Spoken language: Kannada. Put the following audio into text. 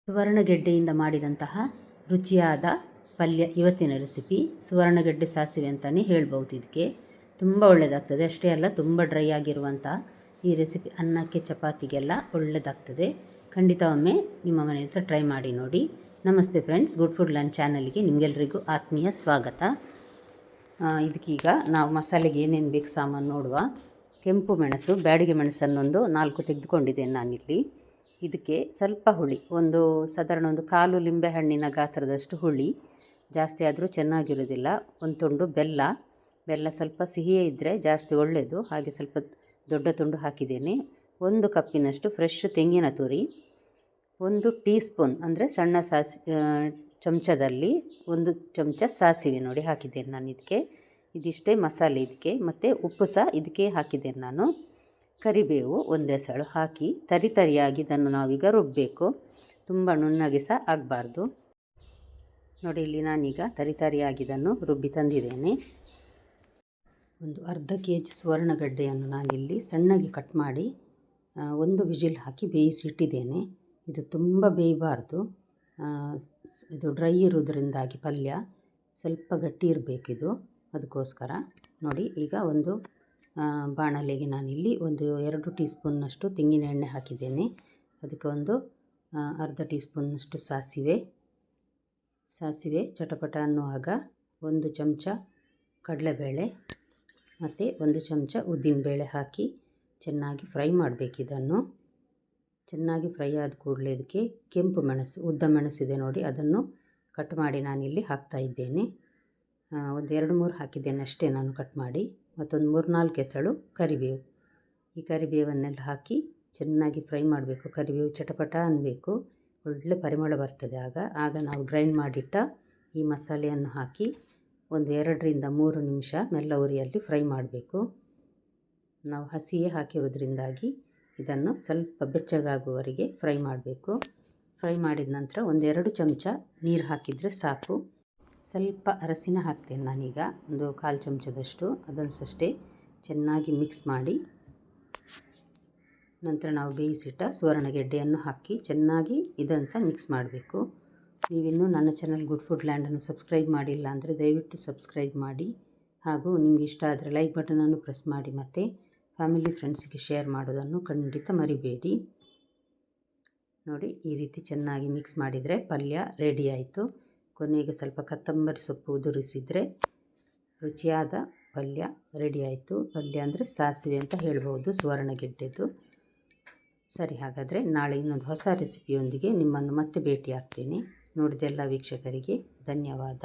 ಸುವರ್ಣಗೆಡ್ಡೆಯಿಂದ ಮಾಡಿದಂತಹ ರುಚಿಯಾದ ಪಲ್ಯ ಇವತ್ತಿನ ರೆಸಿಪಿ. ಸುವರ್ಣಗೆಡ್ಡೆ ಸಾಸಿವೆ ಅಂತಲೇ ಹೇಳ್ಬೋದು. ಇದಕ್ಕೆ ತುಂಬ ಒಳ್ಳೆಯದಾಗ್ತದೆ. ಅಷ್ಟೇ ಅಲ್ಲ, ತುಂಬ ಡ್ರೈ ಆಗಿರುವಂಥ ಈ ರೆಸಿಪಿ ಅನ್ನಕ್ಕೆ ಚಪಾತಿಗೆಲ್ಲ ಒಳ್ಳೆಯದಾಗ್ತದೆ. ಖಂಡಿತ ಒಮ್ಮೆ ನಿಮ್ಮ ಮನೆಯಲ್ಲಿ ಸಹ ಟ್ರೈ ಮಾಡಿ ನೋಡಿ. ನಮಸ್ತೆ ಫ್ರೆಂಡ್ಸ್, ಗುಡ್ ಫುಡ್ ಲಂಚ್ ಚಾನಲ್ಗೆ ನಿಮಗೆಲ್ಲರಿಗೂ ಆತ್ಮೀಯ ಸ್ವಾಗತ. ಇದಕ್ಕೀಗ ನಾವು ಮಸಾಲೆಗೆ ಏನೇನು ಬೇಕು ಸಾಮಾನು ನೋಡುವ. ಕೆಂಪು ಮೆಣಸು, ಬ್ಯಾಡಿಗೆ ಮೆಣಸನ್ನೊಂದು 4 ತೆಗೆದುಕೊಂಡಿದ್ದೇನೆ ನಾನಿಲ್ಲಿ. ಇದಕ್ಕೆ ಸ್ವಲ್ಪ ಹುಳಿ, ಸಾಧಾರಣ ಒಂದು ಕಾಲು ಲಿಂಬೆ ಹಣ್ಣಿನ ಗಾತ್ರದಷ್ಟು ಹುಳಿ, ಜಾಸ್ತಿ ಆದರೂ ಚೆನ್ನಾಗಿರೋದಿಲ್ಲ. ಒಂದು ತುಂಡು ಬೆಲ್ಲ ಸ್ವಲ್ಪ ಸಿಹಿಯೇ ಇದ್ದರೆ ಜಾಸ್ತಿ ಒಳ್ಳೆಯದು, ಹಾಗೆ ಸ್ವಲ್ಪ ದೊಡ್ಡ ತುಂಡು ಹಾಕಿದ್ದೇನೆ. 1 ಕಪ್ಪಿನಷ್ಟು ಫ್ರೆಶ್ ತೆಂಗಿನ ತುರಿ, 1 ಟೀ ಸ್ಪೂನ್ ಅಂದರೆ ಸಣ್ಣ ಚಮಚದಲ್ಲಿ 1 ಚಮಚ ಸಾಸಿವೆ ನೋಡಿ ಹಾಕಿದ್ದೇನೆ ನಾನು ಇದಕ್ಕೆ. ಇದಿಷ್ಟೇ ಮಸಾಲೆ ಇದಕ್ಕೆ. ಮತ್ತು ಉಪ್ಪು ಸಹ ಇದಕ್ಕೆ ಹಾಕಿದ್ದೇನೆ ನಾನು. ಕರಿಬೇವು 1 ಎಸಳು ಹಾಕಿ ತರಿಯಾಗಿ ಇದನ್ನು ನಾವೀಗ ರುಬ್ಬಬೇಕು. ತುಂಬ ನುಣ್ಣಗೆ ಸಹ ಆಗಬಾರ್ದು. ನೋಡಿ, ಇಲ್ಲಿ ನಾನೀಗ ತರಿಯಾಗಿ ಇದನ್ನು ರುಬ್ಬಿ ತಂದಿದ್ದೇನೆ. ಒಂದು ಅರ್ಧ kg ಸುವರ್ಣಗಡ್ಡೆಯನ್ನು ನಾನಿಲ್ಲಿ ಸಣ್ಣಗೆ ಕಟ್ ಮಾಡಿ 1 ವಿಜಿಲ್ ಹಾಕಿ ಬೇಯಿಸಿಟ್ಟಿದ್ದೇನೆ. ಇದು ತುಂಬ ಬೇಯಬಾರ್ದು, ಇದು ಡ್ರೈ ಇರೋದರಿಂದಾಗಿ ಪಲ್ಯ ಸ್ವಲ್ಪ ಗಟ್ಟಿ ಇರಬೇಕಿದು, ಅದಕ್ಕೋಸ್ಕರ. ನೋಡಿ, ಈಗ ಒಂದು ಬಾಣಲೆಗೆ ನಾನಿಲ್ಲಿ 2 ಟೀ ಸ್ಪೂನ್ನಷ್ಟು ತೆಂಗಿನ ಎಣ್ಣೆ ಹಾಕಿದ್ದೇನೆ. ಅದಕ್ಕೆ ಅರ್ಧ ಟೀ ಸ್ಪೂನ್ನಷ್ಟು ಸಾಸಿವೆ ಚಟಪಟ ಅನ್ನುವಾಗ 1 ಚಮಚ ಕಡಲೆಬೇಳೆ ಮತ್ತು 1 ಚಮಚ ಉದ್ದಿನಬೇಳೆ ಹಾಕಿ ಚೆನ್ನಾಗಿ ಫ್ರೈ ಮಾಡಬೇಕು. ಇದನ್ನು ಚೆನ್ನಾಗಿ ಫ್ರೈ ಆದ ಕೂಡಲೇ ಇದಕ್ಕೆ ಕೆಂಪು ಮೆಣಸು, ಉದ್ದ ಮೆಣಸಿದೆ ನೋಡಿ, ಅದನ್ನು ಕಟ್ ಮಾಡಿ ನಾನಿಲ್ಲಿ ಹಾಕ್ತಾಯಿದ್ದೇನೆ. 2-3 ಹಾಕಿದ್ದೇನೆ ಅಷ್ಟೇ ನಾನು ಕಟ್ ಮಾಡಿ. ಮತ್ತೊಂದು 3-4 ಎಸಳು ಕರಿಬೇವು. ಈ ಕರಿಬೇವನ್ನೆಲ್ಲ ಹಾಕಿ ಚೆನ್ನಾಗಿ ಫ್ರೈ ಮಾಡಬೇಕು. ಕರಿಬೇವು ಚಟಪಟ ಅನ್ನಬೇಕು, ಒಳ್ಳೆ ಪರಿಮಳ ಬರ್ತದೆ ಆಗ ನಾವು ಗ್ರೈಂಡ್ ಮಾಡಿಟ್ಟ ಈ ಮಸಾಲೆಯನ್ನು ಹಾಕಿ 2-3 ನಿಮಿಷ ಮೆಲ್ಲ ಉರಿಯಲ್ಲಿ ಫ್ರೈ ಮಾಡಬೇಕು. ನಾವು ಹಸಿಯೇ ಹಾಕಿರೋದ್ರಿಂದಾಗಿ ಇದನ್ನು ಸ್ವಲ್ಪ ಬೆಚ್ಚಗಾಗುವವರೆಗೆ ಫ್ರೈ ಮಾಡಬೇಕು. ಫ್ರೈ ಮಾಡಿದ ನಂತರ 1-2 ಚಮಚ ನೀರು ಹಾಕಿದರೆ ಸಾಕು. ಸ್ವಲ್ಪ ಅರಸಿನ ಹಾಕ್ತೇನೆ ನಾನೀಗ, 1/4 ಚಮಚದಷ್ಟು. ಅದನ್ನು ಅಷ್ಟೇ ಚೆನ್ನಾಗಿ ಮಿಕ್ಸ್ ಮಾಡಿ ನಂತರ ನಾವು ಬೇಯಿಸಿಟ್ಟ ಸುವರ್ಣಗೆಡ್ಡೆಯನ್ನು ಹಾಕಿ ಚೆನ್ನಾಗಿ ಇದನ್ನು ಸಹ ಮಿಕ್ಸ್ ಮಾಡಬೇಕು. ನೀವಿನ್ನೂ ನನ್ನ ಚಾನಲ್ ಗುಡ್ ಫುಡ್ ಲ್ಯಾಂಡನ್ನು ಸಬ್ಸ್ಕ್ರೈಬ್ ಮಾಡಿಲ್ಲ ಅಂದರೆ ದಯವಿಟ್ಟು ಸಬ್ಸ್ಕ್ರೈಬ್ ಮಾಡಿ. ಹಾಗೂ ನಿಮಗೆ ಇಷ್ಟ ಆದರೆ ಲೈಕ್ ಬಟನನ್ನು ಪ್ರೆಸ್ ಮಾಡಿ ಮತ್ತು ಫ್ಯಾಮಿಲಿ ಫ್ರೆಂಡ್ಸ್ಗೆ ಶೇರ್ ಮಾಡೋದನ್ನು ಖಂಡಿತ ಮರಿಬೇಡಿ. ನೋಡಿ, ಈ ರೀತಿ ಚೆನ್ನಾಗಿ ಮಿಕ್ಸ್ ಮಾಡಿದರೆ ಪಲ್ಯ ರೆಡಿ ಆಯಿತು. ಕೊನೆಗೆ ಸ್ವಲ್ಪ ಕೊತ್ತಂಬರಿ ಸೊಪ್ಪು ಉದುರಿಸಿದರೆ ರುಚಿಯಾದ ಪಲ್ಯ ರೆಡಿ ಆಯಿತು. ಪಲ್ಯ ಅಂದರೆ ಸಾಸಿವೆ ಅಂತ ಹೇಳ್ಬೋದು, ಸುವರ್ಣಗೆಡ್ಡೆದು. ಸರಿ, ಹಾಗಾದರೆ ನಾಳೆ ಇನ್ನೊಂದು ಹೊಸ ರೆಸಿಪಿಯೊಂದಿಗೆ ನಿಮ್ಮನ್ನು ಮತ್ತೆ ಭೇಟಿ ಆಗ್ತೇನೆ. ನೋಡಿದ ಎಲ್ಲ ವೀಕ್ಷಕರಿಗೆ ಧನ್ಯವಾದ.